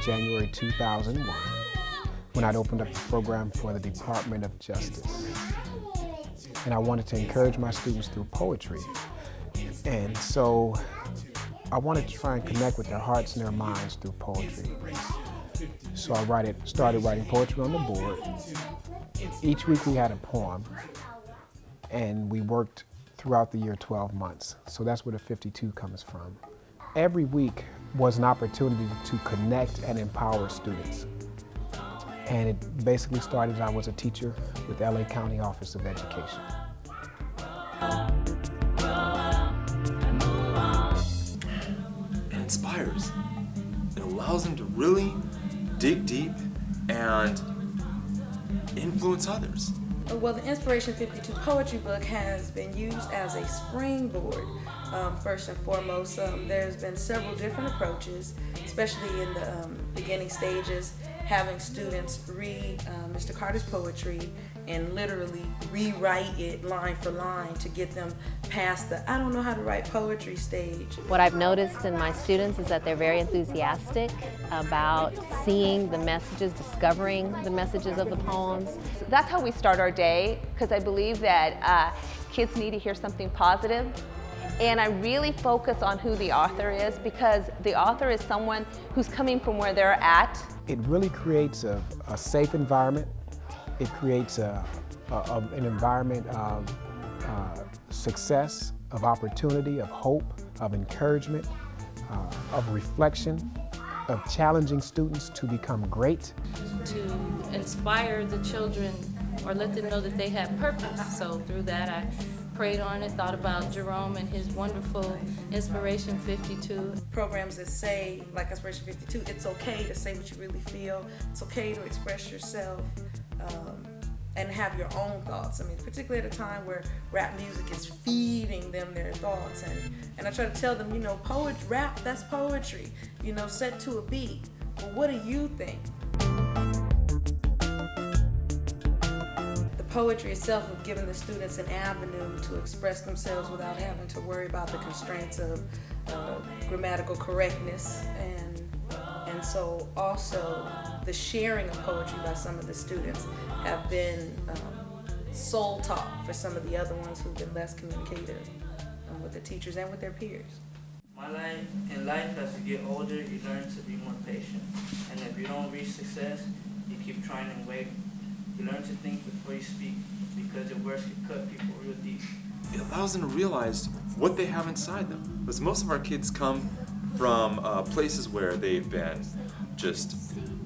January 2001, when I'd opened up the program for the Department of Justice. And I wanted to encourage my students through poetry. And so I wanted to try and connect with their hearts and their minds through poetry. So I started writing poetry on the board. Each week we had a poem, and we worked throughout the year 12 months. So that's where the 52 comes from. Every week was an opportunity to connect and empower students. And it basically started, I was a teacher with the LA County Office of Education. It inspires. It allows them to really dig deep and influence others. Well, the Inspiration 52 poetry book has been used as a springboard. First and foremost, there's been several different approaches, especially in the beginning stages, having students read Mr. Carter's poetry and literally rewrite it line for line to get them past the I don't know how to write poetry stage. What I've noticed in my students is that they're very enthusiastic about seeing the messages, discovering the messages of the poems. That's how we start our day, because I believe that kids need to hear something positive. And I really focus on who the author is, because the author is someone who's coming from where they're at. It really creates a safe environment. It creates an environment of success, of opportunity, of hope, of encouragement, of reflection, of challenging students to become great. To inspire the children or let them know that they have purpose. So through that I prayed on it, thought about Jerome and his wonderful Inspiration 52. Programs that say, like Inspiration 52, it's okay to say what you really feel, it's okay to express yourself, and have your own thoughts. I mean, particularly at a time where rap music is feeding them their thoughts. And I try to tell them, you know, rap, that's poetry, you know, set to a beat. But what do you think? Poetry itself of giving the students an avenue to express themselves without having to worry about the constraints of grammatical correctness, and so also the sharing of poetry by some of the students have been soul taught for some of the other ones who've been less communicative with the teachers and with their peers. My life, in life, as you get older, you learn to be more patient, and if you don't reach success, you keep trying and wait. You learn to think before you speak, because your words can cut people real deep. It allows them to realize what they have inside them. Because most of our kids come from places where they've been just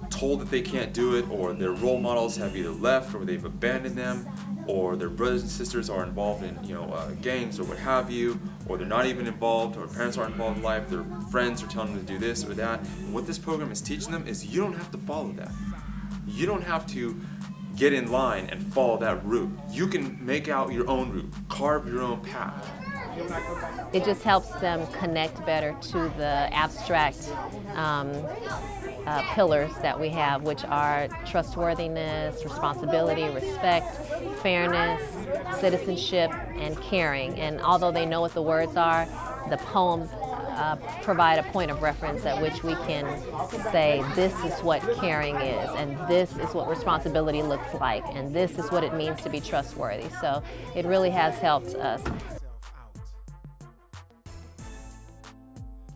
told that they can't do it, or their role models have either left or they've abandoned them, or their brothers and sisters are involved in gangs or what have you, or they're not even involved, or parents aren't involved in life, their friends are telling them to do this or that. And what this program is teaching them is you don't have to follow that. You don't have to get in line and follow that route. You can make out your own route, carve your own path. It just helps them connect better to the abstract pillars that we have, which are trustworthiness, responsibility, respect, fairness, citizenship, and caring. And although they know what the words are, the poems provide a point of reference at which we can say this is what caring is, and this is what responsibility looks like, and this is what it means to be trustworthy. So it really has helped us.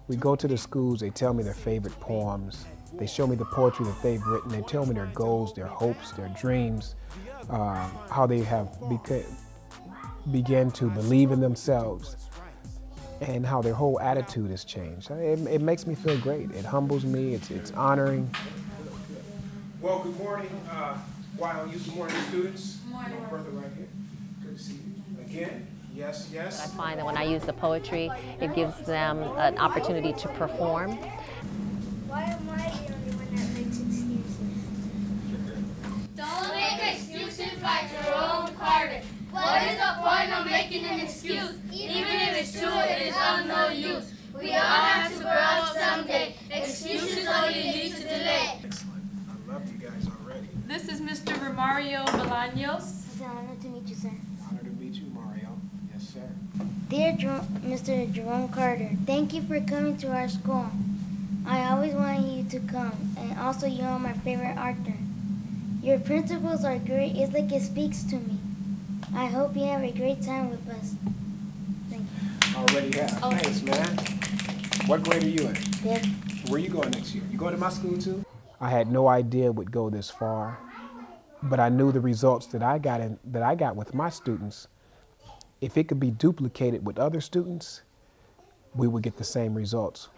We go to the schools, they tell me their favorite poems, they show me the poetry that they've written, they tell me their goals, their hopes, their dreams, how they have began to believe in themselves, and how their whole attitude has changed. It makes me feel great. It humbles me. It's honoring. Well, good morning, good morning, students. Good morning. Brother right here. Good to see you again. Yes, yes. I find that when I use the poetry, it gives them an opportunity to perform. Why am I the only one that makes excuses? Don't make excuses like Jerome Carter. What is the point of making an excuse? Even if it's true, it is of no use. We all have to grow up someday. Excuses only lead to delay. Excellent. I love you guys already. This is Mr. Romario Bolaños. It's an honor to meet you, sir. Honor to meet you, Mario. Yes, sir. Dear Mr. Jerome Carter, thank you for coming to our school. I always wanted you to come, and also you are my favorite actor. Your principles are great. It's like it speaks to me. I hope you have a great time with us. Thank you. Already have. Thanks, man. What grade are you in? Fifth. Where are you going next year? You going to my school too? I had no idea it would go this far, but I knew the results that I got with my students. If it could be duplicated with other students, we would get the same results.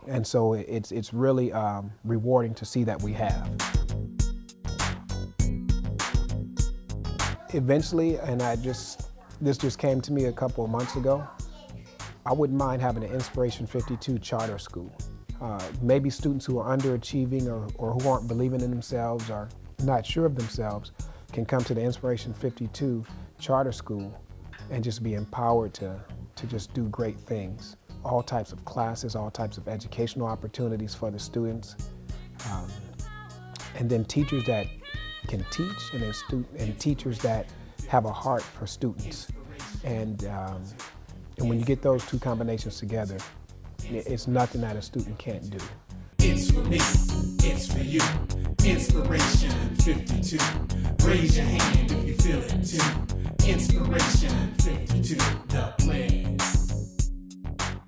And so it's really rewarding to see that we have. Eventually, and this just came to me a couple of months ago, I wouldn't mind having an Inspiration 52 charter school. Maybe students who are underachieving or who aren't believing in themselves or not sure of themselves can come to the Inspiration 52 charter school and just be empowered to just do great things. All types of classes, all types of educational opportunities for the students. And then teachers that can teach, and teachers that have a heart for students. And when you get those two combinations together, it's nothing that a student can't do. It's for me, it's for you. Inspiration 52. Raise your hand if you feel it too. Inspiration 52, the plan.